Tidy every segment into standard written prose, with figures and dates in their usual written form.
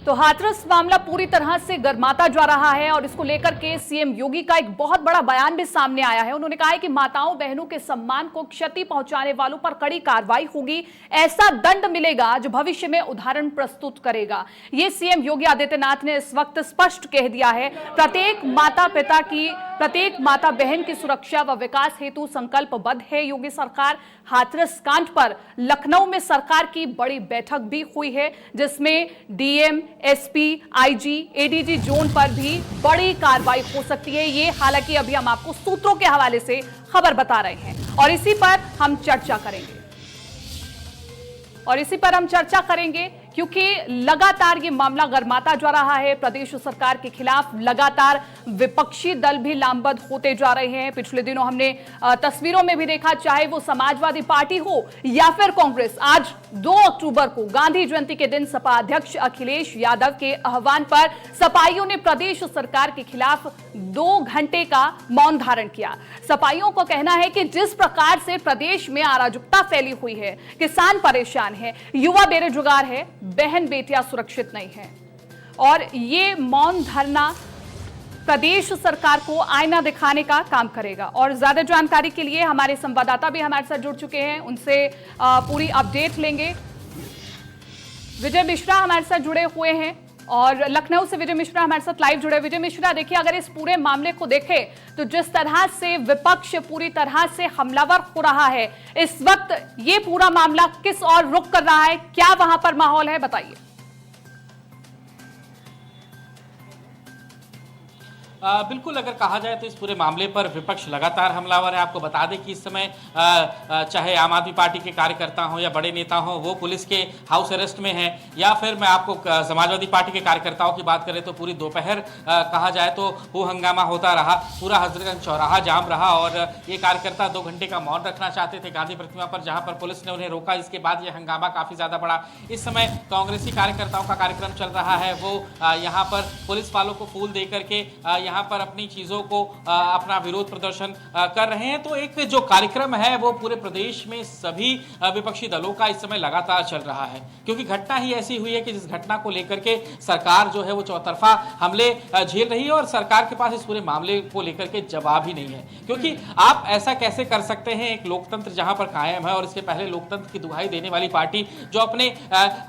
तो हाथरस मामला पूरी तरह से गर्माता जा रहा है और इसको लेकर के सीएम योगी का एक बहुत बड़ा बयान भी सामने आया है। उन्होंने कहा है कि माताओं बहनों के सम्मान को क्षति पहुंचाने वालों पर कड़ी कार्रवाई होगी, ऐसा दंड मिलेगा जो भविष्य में उदाहरण प्रस्तुत करेगा। ये सीएम योगी आदित्यनाथ ने इस वक्त स्पष्ट कह दिया है। प्रत्येक माता बहन की सुरक्षा व विकास हेतु संकल्पबद्ध है योगी सरकार। हाथरस कांड पर लखनऊ में सरकार की बड़ी बैठक भी हुई है, जिसमें DM, SP, IG, ADG zone पर भी बड़ी कार्रवाई हो सकती है। ये हालांकि अभी हम आपको सूत्रों के हवाले से खबर बता रहे हैं और इसी पर हम चर्चा करेंगे क्योंकि लगातार ये मामला गर्माता जा रहा है। प्रदेश सरकार के खिलाफ लगातार विपक्षी दल भी लामबंद होते जा रहे हैं। पिछले दिनों हमने तस्वीरों में भी देखा, चाहे वो समाजवादी पार्टी हो या फिर कांग्रेस। आज 2 अक्टूबर को गांधी जयंती के दिन सपा अध्यक्ष अखिलेश यादव के आह्वान पर सपाइयों ने प्रदेश सरकार के खिलाफ 2 घंटे का मौन धारण किया। सपाइयों को कहना है कि जिस प्रकार से प्रदेश में अराजकता फैली हुई है, किसान परेशान है, युवा बेरोजगार है, बहन बेटियां सुरक्षित नहीं है और ये मौन धरना प्रदेश सरकार को आईना दिखाने का काम करेगा। और ज्यादा जानकारी के लिए हमारे संवाददाता भी हमारे साथ जुड़ चुके हैं, उनसे पूरी अपडेट लेंगे। विजय मिश्रा हमारे साथ जुड़े हुए हैं और लखनऊ से विजय मिश्रा हमारे साथ लाइव जुड़े। विजय मिश्रा, देखिए, अगर इस पूरे मामले को देखें तो जिस तरह से विपक्ष पूरी तरह से हमलावर हो रहा है, इस वक्त ये पूरा मामला किस और रुख कर रहा है, क्या वहां पर माहौल है, बताइए। बिल्कुल, अगर कहा जाए तो इस पूरे मामले पर विपक्ष लगातार हमलावर है। आपको बता दें कि इस समय चाहे आम आदमी पार्टी के कार्यकर्ता हों या बड़े नेता हों, वो पुलिस के हाउस अरेस्ट में हैं, या फिर मैं आपको समाजवादी पार्टी के कार्यकर्ताओं की बात करें तो पूरी दोपहर कहा जाए तो वो हंगामा होता रहा, पूरा हजरतगंज चौराहा जाम रहा और ये कार्यकर्ता 2 घंटे का मौन रखना चाहते थे गांधी प्रतिमा पर, जहाँ पर पुलिस ने उन्हें रोका। इसके बाद ये हंगामा काफ़ी ज़्यादा बढ़ा। इस समय कांग्रेसी कार्यकर्ताओं का कार्यक्रम चल रहा है, वो यहाँ पर पुलिस वालों को फूल दे करके यहाँ पर अपनी चीजों को अपना विरोध प्रदर्शन कर रहे हैं। तो एक जो कार्यक्रम है वो पूरे प्रदेश में सभी विपक्षी दलों का इस समय लगातार चल रहा है, क्योंकि घटना ही ऐसी हुई है कि जिस घटना को लेकर के सरकार जो है वो चौतरफा हमले झेल रही है और सरकार के पास इस पूरे मामले को लेकर के जवाब ही नहीं है। क्योंकि आप ऐसा कैसे कर सकते हैं, एक लोकतंत्र जहां पर कायम है और इसके पहले लोकतंत्र की दुहाई देने वाली पार्टी जो अपने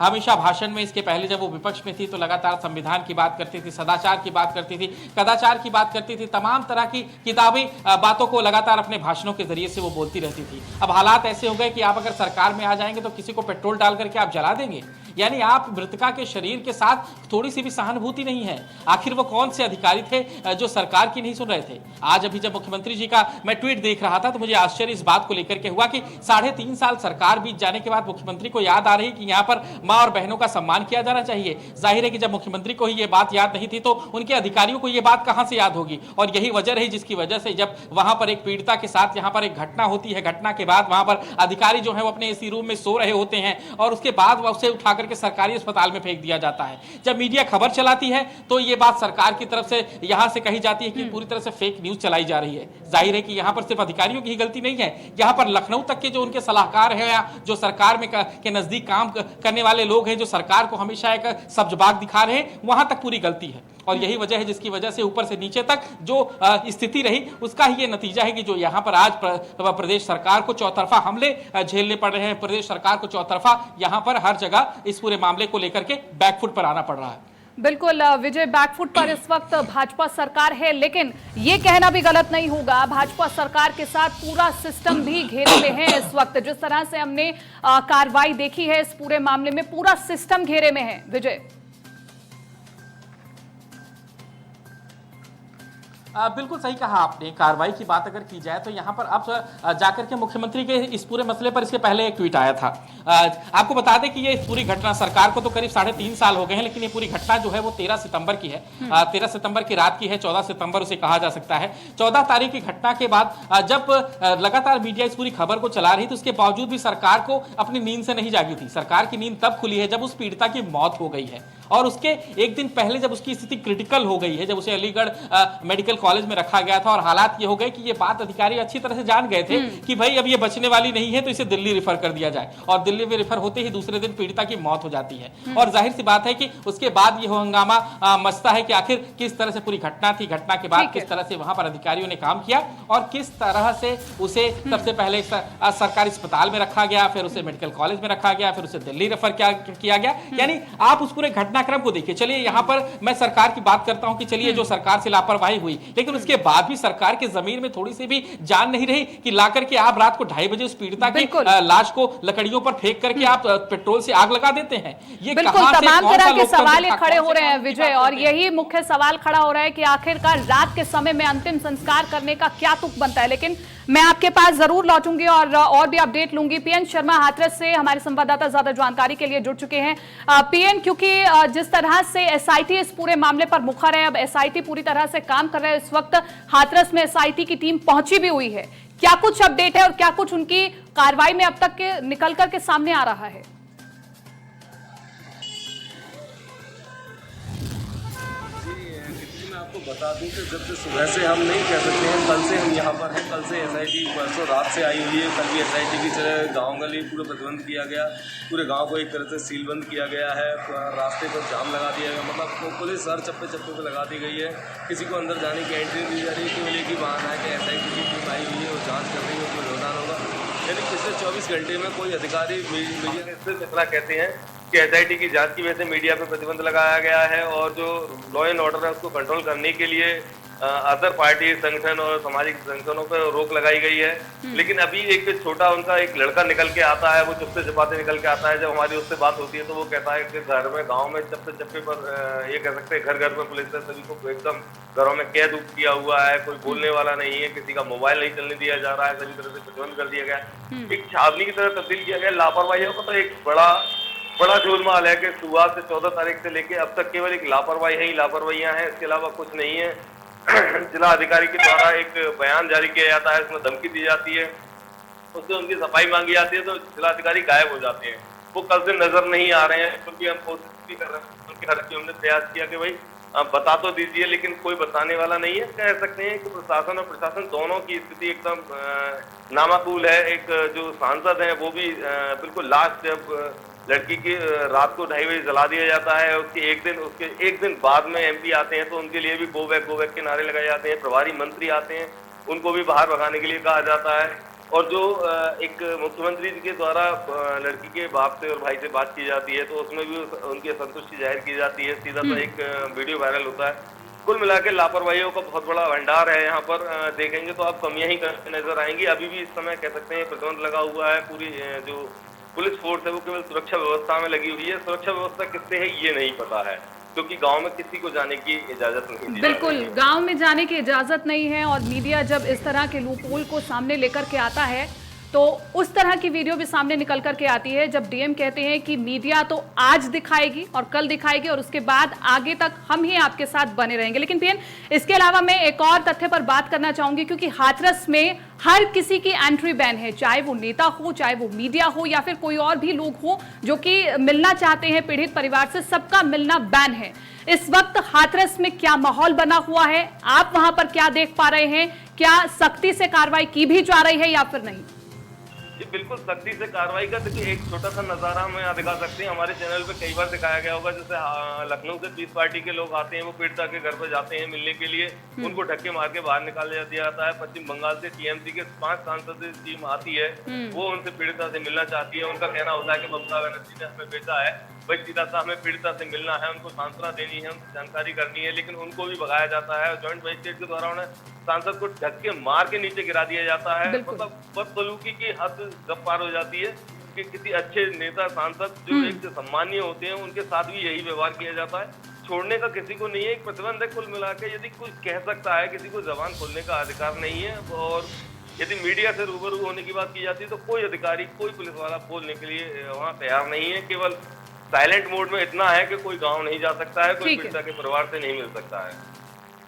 हमेशा भाषण में, इसके पहले जब वो विपक्ष में थी तो लगातार संविधान की बात करती थी, सदाचार की बात करती थी, कदाचार की बात करती थी, तमाम तरह की किताबी बातों को लगातार अपने भाषणों के जरिए से वो बोलती रहती थी। अब हालात ऐसे हो गए कि आप अगर सरकार में आ जाएंगे तो किसी को पेट्रोल डाल करके आप जला देंगे, यानी आप मृतका के शरीर के साथ थोड़ी सी भी सहानुभूति नहीं है। आखिर वो कौन से अधिकारी थे जो सरकार की नहीं सुन रहे थे? आज अभी जब मुख्यमंत्री जी का मैं ट्वीट देख रहा था तो मुझे आश्चर्य इस बात को लेकर के हुआ कि 3.5 साल सरकार बीत जाने के बाद मुख्यमंत्री को याद आ रही कि यहाँ पर माँ और बहनों का सम्मान किया जाना चाहिए। जाहिर है कि जब मुख्यमंत्री को ही ये बात याद नहीं थी तो उनके अधिकारियों को ये बात कहां से याद होगी। और यही वजह रही जिसकी वजह से जब वहां पर एक पीड़िता के साथ यहाँ पर एक घटना होती है, घटना के बाद वहां पर अधिकारी जो है वो अपने एसी रूम में सो रहे होते हैं और उसके बाद उसे उठा करके सरकारी अस्पताल में फेंक दिया जाता है। जब मीडिया खबर चलाती है तो ये बात सरकार की तरफ से यहां से कही जाती है कि पूरी तरह से फेक न्यूज चलाई जा रही है। जाहिर है कि यहां पर सिर्फ अधिकारियों की ही गलती नहीं है, यहां पर लखनऊ तक के जो उनके सलाहकार हैं या जो सरकार में के नजदीक काम करने वाले लोग हैं, जो सरकार को हमेशा एक सब्जबाग दिखा रहे हैं, वहां तक पूरी गलती है। और यही वजह है जिसकी वजह से ऊपर से नीचे तक जो स्थिति रही उसका ही ये नतीजा है कि जो यहाँ पर आज प्रदेश सरकार को चौतरफा हमले झेलने पड़ रहे हैं, प्रदेश सरकार को चौतरफा यहाँ पर हर जगह इस पूरे मामले को लेकर के बैकफुट पर आना पड़ रहा है। बिल्कुल विजय, बैकफुट पर इस वक्त भाजपा सरकार है, लेकिन ये कहना भी गलत नहीं होगा, भाजपा सरकार के साथ पूरा सिस्टम भी घेरे में है इस वक्त। जिस तरह से हमने कार्रवाई देखी है इस पूरे मामले में, पूरा सिस्टम घेरे में है। विजय, बिल्कुल सही कहा आपने। कार्रवाई की बात अगर की जाए तो यहाँ पर अब जाकर के मुख्यमंत्री के इस पूरे मसले पर इसके पहले एक ट्वीट आया था। आपको बता दें कि ये पूरी घटना, सरकार को तो करीब 3.5 साल हो गए हैं, लेकिन ये पूरी घटना जो है वो 13 सितंबर की है। 13 सितंबर की रात की है, 14 सितंबर उसे कहा जा सकता है। 14 तारीख की घटना के बाद जब लगातार मीडिया इस पूरी खबर को चला रही तो उसके बावजूद भी सरकार को अपनी नींद से नहीं जागी थी। सरकार की नींद तब खुली है जब उस पीड़िता की मौत हो गई है और उसके एक दिन पहले जब उसकी स्थिति क्रिटिकल हो गई है, जब उसे अलीगढ़ मेडिकल कॉलेज में रखा गया था और हालात ये हो गए कि ये बात अधिकारी अच्छी तरह से जान गए थे कि भाई अब ये बचने वाली नहीं है तो इसे दिल्ली रेफर कर दिया जाए, और दिल्ली में रेफर होते ही दूसरे दिन पीड़िता की मौत हो जाती है। और जाहिर सी बात है कि उसके बाद ये हंगामा मचता है कि आखिर किस तरह से पूरी घटना थी, घटना के बाद किस तरह से वहां पर अधिकारियों ने काम किया और किस तरह से उसे सबसे पहले सरकारी अस्पताल में रखा गया, फिर उसे मेडिकल कॉलेज में रखा गया, फिर उसे दिल्ली रेफर किया गया। यानी आप उस पूरे घटनाक्रम को देखिए। चलिए यहां पर मैं सरकार की बात करता हूं कि चलिए जो सरकार से लापरवाही हुई, लेकिन उसके बाद भी सरकार के जमीन में थोड़ी सी भी जान नहीं रही कि लाकर के आप रात को 2:30 बजे उस पीड़िता की लाश को लकड़ियों पर फेंक करके आप पेट्रोल से आग लगा देते हैं। ये बिल्कुल तमाम तरह के सवाल खड़े हो रहे हैं विजय, और यही मुख्य सवाल खड़ा हो रहा है कि आखिरकार रात के समय में अंतिम संस्कार करने का क्या तुक बनता है। लेकिन मैं आपके पास जरूर लौटूंगी और भी अपडेट लूंगी। पीएन शर्मा हाथरस से हमारे संवाददाता ज्यादा जानकारी के लिए जुड़ चुके हैं। पीएन, क्योंकि जिस तरह से एसआईटी इस पूरे मामले पर मुखर है, अब एसआईटी पूरी तरह से काम कर रहा है, इस वक्त हाथरस में एसआईटी की टीम पहुंची भी हुई है, क्या कुछ अपडेट है और क्या कुछ उनकी कार्रवाई में अब तक के निकल करके सामने आ रहा है? आपको बता दूं कि जब से सुबह से हम नहीं कह सकते हैं, कल से हम यहाँ पर हैं। कल से एसआईटी परसों रात से आई हुई है। कल भी एसआईटी की तरह गाँव गली पूरा प्रतिबंध किया गया, पूरे गांव को एक तरह से सीलबंद किया गया है, रास्ते पर जाम लगा दिया गया, मतलब पुलिस हर चप्पे चप्पे पर लगा दी गई है। किसी को अंदर जाने की एंट्री दी जा रही है, केवल एक ही बहाना है कि एसआईटी की टीम आई हुई है और जाँच कर रही है, उसमें रोजाना होगा। यानी पिछले 24 घंटे में कोई अधिकारी मीडिया के सिर्फ इतना कहते हैं कि एसआईटी की जांच की वजह से मीडिया पर प्रतिबंध लगाया गया है और जो लॉ एंड ऑर्डर है उसको कंट्रोल करने के लिए अदर पार्टी संगठन और सामाजिक संगठनों पर रोक लगाई गई है। लेकिन अभी एक छोटा उनका एक लड़का निकल के आता है, वो चुपते चुपाते निकल के आता है। जब हमारी उससे बात होती है तो वो कहता है कि घर में गांव में चप्पे चप्पे पर ये कह सकते हैं घर घर में पुलिस है, सभी को एकदम घरों में कैद किया हुआ है, कोई बोलने वाला नहीं है, किसी का मोबाइल नहीं चलने दिया जा रहा है, सभी तरह से प्रतिबंध कर दिया गया, एक छावनी की तरह तब्दील किया गया। लापरवाहियों का तो एक बड़ा झोलमाल है कि शुरुआत से 14 तारीख से लेके अब तक केवल एक लापरवाही है ही लापरवाहियां हैं, इसके अलावा कुछ नहीं है। जिला अधिकारी के द्वारा एक बयान जारी किया जाता है, उसमें धमकी दी जाती है, उससे उनकी सफाई मांगी जाती है तो जिला अधिकारी गायब हो जाते हैं। वो कल से नजर नहीं आ रहे हैं, क्योंकि हम कोशिश भी कर रहे हैं, उनके हर की हमने प्रयास किया कि भाई आप बता तो दीजिए, लेकिन कोई बताने वाला नहीं है। कह सकते हैं कि प्रशासन और प्रशासन दोनों की स्थिति एकदम नामाकूल है। एक जो सांसद हैं वो भी बिल्कुल लास्ट जब लड़की की रात को 2:30 बजे जला दिया जाता है, उसके एक दिन बाद में एमपी आते हैं तो उनके लिए भी गो बैक के नारे लगाए जाते हैं। प्रभारी मंत्री आते हैं, उनको भी बाहर भगाने के लिए कहा जाता है। और जो एक मुख्यमंत्री जी के द्वारा लड़की के बाप से और भाई से बात की जाती है तो उसमें भी उनकी संतुष्टि जाहिर की जाती है। सीधा तो एक वीडियो वायरल होता है। कुल मिला के लापरवाहियों का बहुत बड़ा भंडार है यहाँ पर। देखेंगे तो आप कमियां ही करते नजर आएंगी। अभी भी इस समय कह सकते हैं प्रतिबंध लगा हुआ है। पूरी जो पुलिस फोर्स है वो केवल सुरक्षा व्यवस्था में लगी हुई है। सुरक्षा व्यवस्था किससे है ये नहीं पता है, क्योंकि गांव में किसी को जाने की इजाजत नहीं दी। बिल्कुल, गांव में जाने की इजाजत नहीं है और मीडिया जब इस तरह के लूपहोल को सामने लेकर के आता है तो उस तरह की वीडियो भी सामने निकल करके आती है जब डीएम कहते हैं कि मीडिया तो आज दिखाएगी और कल दिखाएगी और उसके बाद आगे तक हम ही आपके साथ बने रहेंगे। लेकिन पीएन, इसके अलावा मैं एक और तथ्य पर बात करना चाहूंगी, क्योंकि हाथरस में हर किसी की एंट्री बैन है, चाहे वो नेता हो, चाहे वो मीडिया हो या फिर कोई और भी लोग हो जो कि मिलना चाहते हैं पीड़ित परिवार से, सबका मिलना बैन है। इस वक्त हाथरस में क्या माहौल बना हुआ है, आप वहां पर क्या देख पा रहे हैं? क्या सख्ती से कार्रवाई की भी जा रही है या फिर नहीं? बिल्कुल सख्ती से कार्रवाई का देखिए एक छोटा सा नजारा हम यहाँ दिखा सकते हैं। हमारे चैनल पे कई बार दिखाया गया होगा, जैसे लखनऊ से 20 पार्टी के लोग आते हैं, वो पीड़िता के घर पर जाते हैं मिलने के लिए, उनको धक्के मार के बाहर निकाल दिया जाता है। पश्चिम बंगाल से टीएमसी के 5 सांसद टीम आती है, वो उनसे पीड़िता से मिलना चाहती है। उनका कहना होता है कि ममता बनर्जी ने हमें भेजा है, भाई सीधा सा हमें पीड़िता से मिलना है, उनको सांत्वना देनी है, उनसे जानकारी करनी है, लेकिन उनको भी भगाया जाता है। ज्वाइंट मजिस्ट्रेट के द्वारा उन्हें सांसद को धक्के मार के नीचे गिरा दिया जाता है। मतलब बदसलूकी की हद जब पार हो जाती है कि किसी अच्छे नेता सांसद जो एक सम्मानीय होते हैं उनके साथ भी यही व्यवहार किया जाता है। छोड़ने का किसी को नहीं है, एक प्रतिबंध है। कुल मिला के यदि कोई कह सकता है, किसी को जबान खोलने का अधिकार नहीं है। और यदि मीडिया से रूबरू होने की बात की जाती है तो कोई अधिकारी, कोई पुलिस वाला बोलने के लिए वहाँ तैयार नहीं है। केवल साइलेंट मोड में इतना है कि कोई गाँव नहीं जा सकता है, कोई पीड़िता के परिवार से नहीं मिल सकता है।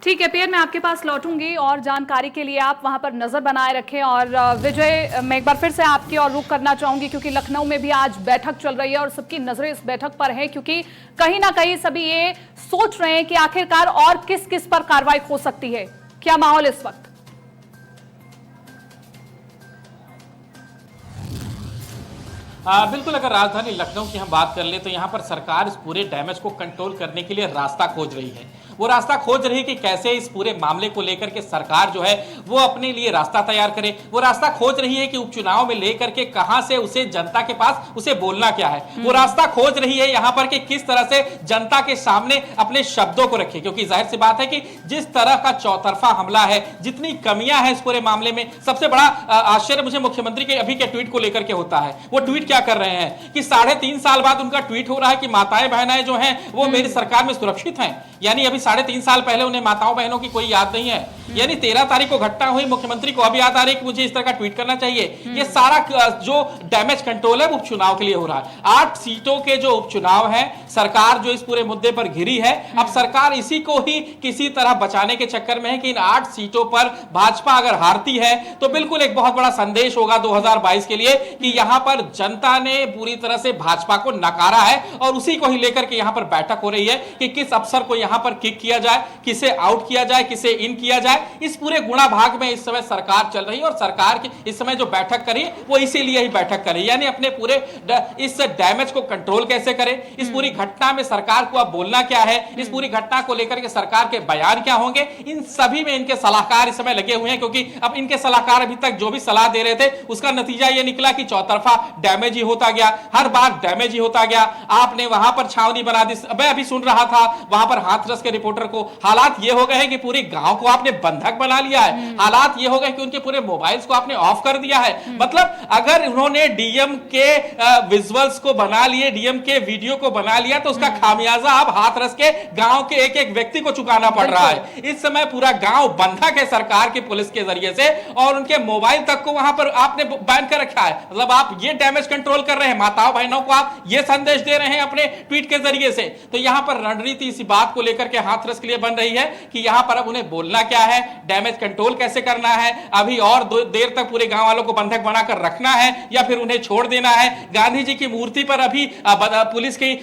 ठीक है पीएन, मैं आपके पास लौटूंगी और जानकारी के लिए आप वहां पर नजर बनाए रखें। और विजय, मैं एक बार फिर से आपकी और रुख करना चाहूंगी क्योंकि लखनऊ में भी आज बैठक चल रही है और सबकी नजरें इस बैठक पर हैं, क्योंकि कहीं ना कहीं सभी ये सोच रहे हैं कि आखिरकार और किस किस पर कार्रवाई हो सकती है। क्या माहौल इस वक्त? बिल्कुल, अगर राजधानी लखनऊ की हम बात कर ले तो यहाँ पर सरकार इस पूरे डैमेज को कंट्रोल करने के लिए रास्ता खोज रही है। वो रास्ता खोज रही है कि कैसे इस पूरे मामले को लेकर के सरकार जो है वो अपने लिए रास्ता तैयार करे। वो रास्ता खोज रही है कि उपचुनाव में लेकर के कहां से उसे जनता के पास उसे बोलना क्या है। वो रास्ता खोज रही है यहाँ पर कि किस तरह से जनता के सामने अपने शब्दों को रखे, क्योंकि जाहिर सी बात है कि जिस तरह का चौतरफा हमला है, जितनी कमियां हैं इस पूरे मामले में, सबसे बड़ा आश्चर्य मुझे मुख्यमंत्री के अभी के ट्वीट को लेकर के होता है। वो ट्वीट क्या कर रहे हैं कि 3.5 साल बाद उनका ट्वीट हो रहा है कि माताएं बहनाएं जो हैं वो मेरी सरकार में सुरक्षित हैं। यानी अभी 3.5 साल पहले उन्हें माताओं बहनों की कोई याद नहीं है। यानी 13 तारीख को घटना हुई, मुख्यमंत्री को अब याद आ रही है कि मुझे इस तरह का ट्वीट करना चाहिए। ये सारा जो डैमेज कंट्रोल है वो उपचुनाव के लिए हो रहा है। 8 सीटों के जो उपचुनाव है, सरकार जो इस पूरे मुद्दे पर घिरी है, अब सरकार इसी को ही किसी तरह बचाने के चक्कर में है कि इन 8 सीटों पर भाजपा अगर हारती है तो बिल्कुल एक बहुत बड़ा संदेश होगा 2022 के लिए कि यहां पर जनता ने पूरी तरह से भाजपा को नकारा है और उसी को ही लेकर के यहां पर बैठक हो रही है कि किस अफसर को यहां पर किक किया जाए, किसे आउट किया जाए, किसे इन किया जाए। इस पूरे गुणा भाग में इस समय सरकार चल रही है और सरकार की इस समय जो बैठक करी वो इसीलिए ही बैठक करी, यानी अपने पूरे इस डैमेज को कंट्रोल कैसे करें, इस पूरी घटना में सरकार को अब बोलना क्या है, इस पूरी घटना को लेकर के सरकार के बयान क्या होंगे, इन सभी में इनके सलाहकार इस समय लगे हुए हैं। क्योंकि अब इनके सलाहकार अभी तक जो भी सलाह दे रहे थे उसका नतीजा यह निकला कि चौतरफा डैमेज ही होता गया, हर बार डैमेज ही होता गया। आपने वहां पर छावनी बना दी। मैं अभी सुन रहा था वहां पर हाथरस के रिपोर्टर को, हालात ये हो गए हैं कि पूरे गांव को आपने बंधक बना लिया है, हालात ये हो गए कि उनके पूरे मोबाइल्स को आपने ऑफ कर दिया है। मतलब अगर उन्होंने डीएम के विजुअल्स को बना लिए, डीएम के वीडियो को बना लिया, तो उसका खामियाजा अब हाथरस के गांव के एक एक व्यक्ति को चुकाना पड़ रहा है। इस समय पूरा गांव बंधक है सरकार की पुलिस के जरिए से और उनके मोबाइल तक को वहां पर आपने बैन कर रखा है। मतलब आप ये डैमेज कंट्रोल कर रहे हैं, माताओं बहनों को आप ये संदेश दे रहे हैं अपने ट्वीट के जरिए से। तो यहां पर रणनीति इसी बात को लेकर के हाथरस के लिए बन रही है कि यहां पर अब उन्हें बोलना क्या है, डैमेज कंट्रोल कैसे करना है, अभी और देर तक पूरे गांव वालों को बंधक बनाकर रखना है या फिर उन्हें छोड़ देना है। गांधी जी की मूर्ति पर अभी पुलिस की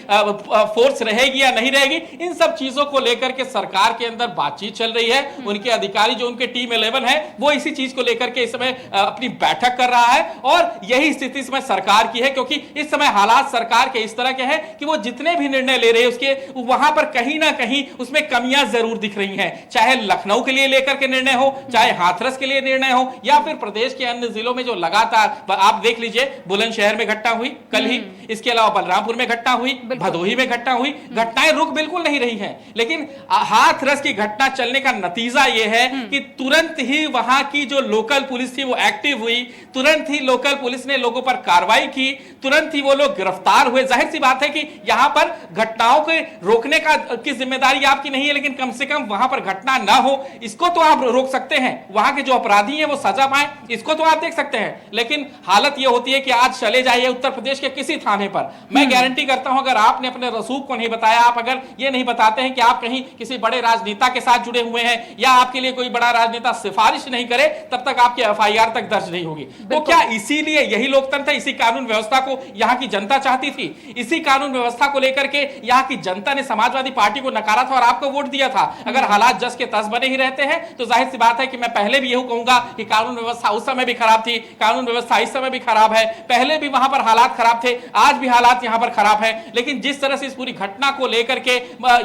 फोर्स रहेगी या नहीं रहेगी, इन सब चीजों को लेकर के सरकार के अंदर बातचीत चल रही है। उनके अधिकारी जो उनके टीम 11 है वो इसी चीज को लेकर के इस समय अपनी बैठक कर रहा है और यही स्थिति इस समय सरकार की है। क्योंकि इस समय हालात सरकार के इस तरह के हैं कि वो जितने भी निर्णय ले रहे हैं उसके वहां पर कहीं ना कहीं उसमें कमियां जरूर दिख रही हैं, चाहे लखनऊ के लिए लेकर के निर्णय हो, चाहे हाथरस के लिए निर्णय हो या फिर प्रदेश के अन्य जिलों में जो लगातार आप देख लीजिए, बुलंदशहर में घटना हुई कल ही, इसके अलावा बलरामपुर में घटना हुई, भदोही में घटना हुई, घटनाएं रुक बिल्कुल नहीं रही हैं। लेकिन हाथरस की घटना चलने का नतीजा यह है कि तुरंत ही वहां की जो लोकल पुलिस थी वो एक्टिव हुई, तुरंत ही लोकल पुलिस ने लोगों पर कार्रवाई की, तुरंत ही वो लोग गिरफ्तार हुए। जाहिर सी बात है कि यहां पर घटनाओं को रोकने की जिम्मेदारी आपकी नहीं है, लेकिन कम से कम वहां पर घटना ना हो इसको तो आप रोक सकते हैं, वहां के जो अपराधी हैं वो सजा पाए इसको तो आप देख सकते हैं। लेकिन हालत ये होती है कि आज चले जाइए उत्तर प्रदेश के किसी थाने पर, मैं गारंटी करता हूं अगर आपने अपने रसूख को नहीं बताया, आप अगर ये नहीं बताते हैं कि आप कहीं किसी बड़े राजनेता के साथ जुड़े हुए हैं या आपके लिए कोई बड़ा राजनेता सिफारिश नहीं करे, तब तक आपकी एफआईआर तक दर्ज नहीं होगी। तो क्या इसीलिए यही लोकतंत्र, इसी कानून व्यवस्था को यहाँ की जनता चाहती थी, इसी कानून व्यवस्था को लेकर के यहाँ की जनता ने समाजवादी पार्टी को नकारा था और आपको वोट दिया था। अगर हालात जस के तस बने ही रहते हैं तो जाहिर सी बात है कि मैं पहले भी यही कहूंगा कि कानून व्यवस्था उस समय भी खराब थी, कानून व्यवस्था इस समय भी खराब है, पहले भी वहां पर हालात खराब थे, आज भी हालात यहां पर खराब है। लेकिन जिस तरह से इस पूरी घटना को लेकर के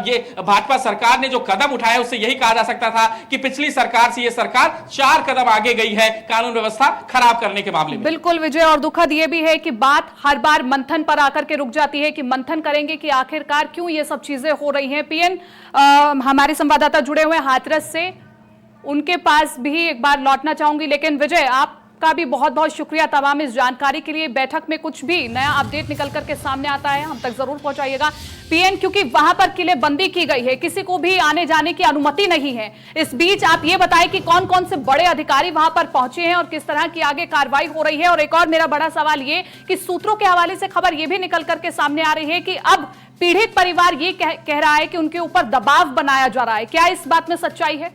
ये भाजपा सरकार ने जो कदम उठाया उससे यही कहा जा सकता था कि पिछली सरकार से ये सरकार 4 कदम आगे गई है कानून व्यवस्था खराब करने के मामले में। बिल्कुल विजय, और दुखद ये भी है कि बात हर बार मंथन पर आकर के रुक जाती है कि मंथन करेंगे कि आखिरकार क्यों ये सब चीजें हो रही हैं। पीएन, हमारे संवाददाता जुड़े हुए हाथरस से, उनके पास भी एक बार लौटना चाहूंगी, लेकिन विजय आप का भी बहुत बहुत शुक्रिया तमाम इस जानकारी के लिए। बैठक में कुछ भी नया अपडेट निकल करके सामने आता है हम तक जरूर पहुंचाइएगा पीएन, क्योंकि वहां पर किलेबंदी की गई है, किसी को भी आने जाने की अनुमति नहीं है। इस बीच आप ये बताएं कि कौन कौन से बड़े अधिकारी वहां पर पहुंचे हैं और किस तरह की आगे कार्रवाई हो रही है। और एक और मेरा बड़ा सवाल ये कि सूत्रों के हवाले से खबर ये भी निकल करके सामने आ रही है कि अब पीड़ित परिवार ये कह रहा है कि उनके ऊपर दबाव बनाया जा रहा है, क्या इस बात में सच्चाई है?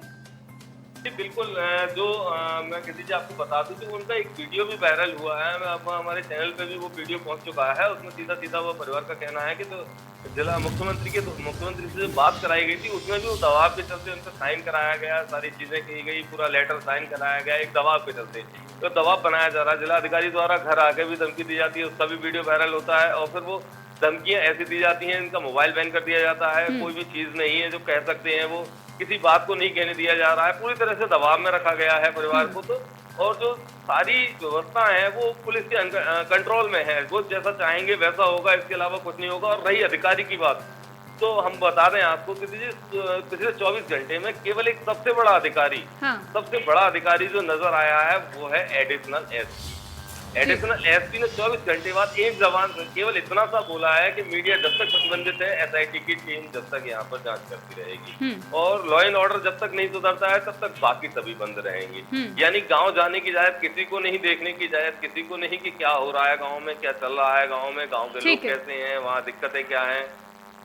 जी बिल्कुल, जो मैं किसी जी आपको बता दूं कि उनका एक वीडियो भी वायरल हुआ है, हमारे चैनल पे भी वो वीडियो पहुंच चुका है। उसमें सीधा सीधा वो परिवार का कहना है कि तो जिला मुख्यमंत्री से बात कराई गई थी, उसमें भी वो दबाव के चलते उनसे साइन कराया गया, सारी चीजें की गई, पूरा लेटर साइन कराया गया एक दबाव के चलते। तो दबाव बनाया जा रहा है, जिला अधिकारी द्वारा घर आके भी धमकी दी जाती है, उसका भी वीडियो वायरल होता है। और फिर वो धमकियां ऐसी दी जाती हैं, इनका मोबाइल बैन कर दिया जाता है, कोई भी चीज नहीं है जो कह सकते हैं, वो किसी बात को नहीं कहने दिया जा रहा है, पूरी तरह से दबाव में रखा गया है परिवार को। तो और जो सारी व्यवस्था है वो पुलिस के कंट्रोल में है, वो जैसा चाहेंगे वैसा होगा, इसके अलावा कुछ नहीं होगा। और रही अधिकारी की बात, तो हम बता दें आपको कि पिछले 24 घंटे में केवल एक सबसे बड़ा अधिकारी, सबसे बड़ा अधिकारी जो नजर आया है वो है एडिशनल एसपी। एडिशनल एसपी ने 24 घंटे बाद एक जबान केवल इतना सा बोला है कि मीडिया जब तक प्रतिबंधित है, एसआईटी की टीम जब तक यहाँ पर जांच करती रहेगी और लॉ एंड ऑर्डर जब तक नहीं सुधरता है तब तक बाकी सभी बंद रहेंगे। यानी गांव जाने की इजाजत किसी को नहीं, देखने की इजाजत किसी को नहीं कि क्या हो रहा है गाँव में, क्या चल रहा है गाँव में, गाँव के लोग कैसे हैं, वहाँ दिक्कतें क्या है,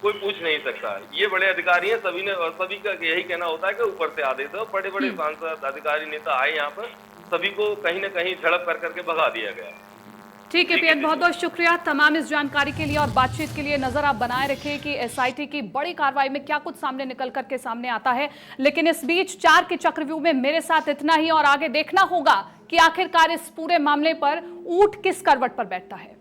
कोई पूछ नहीं सकता। ये बड़े अधिकारी हैं, सभी ने और सभी का यही कहना होता है कि ऊपर से आदेश है। बड़े बड़े सांसद अधिकारी नेता आए यहाँ पर, सभी को कहीं ना कहीं झड़प कर करके भगा दिया गया। ठीक है पीएन, बहुत बहुत शुक्रिया तमाम इस जानकारी के लिए और बातचीत के लिए। नजर आप बनाए रखिए कि एसआईटी की बड़ी कार्रवाई में क्या कुछ सामने निकल करके सामने आता है। लेकिन इस बीच 4 के चक्रव्यूह में मेरे साथ इतना ही और आगे देखना होगा कि आखिरकार इस पूरे मामले पर ऊंट किस करवट पर बैठता है।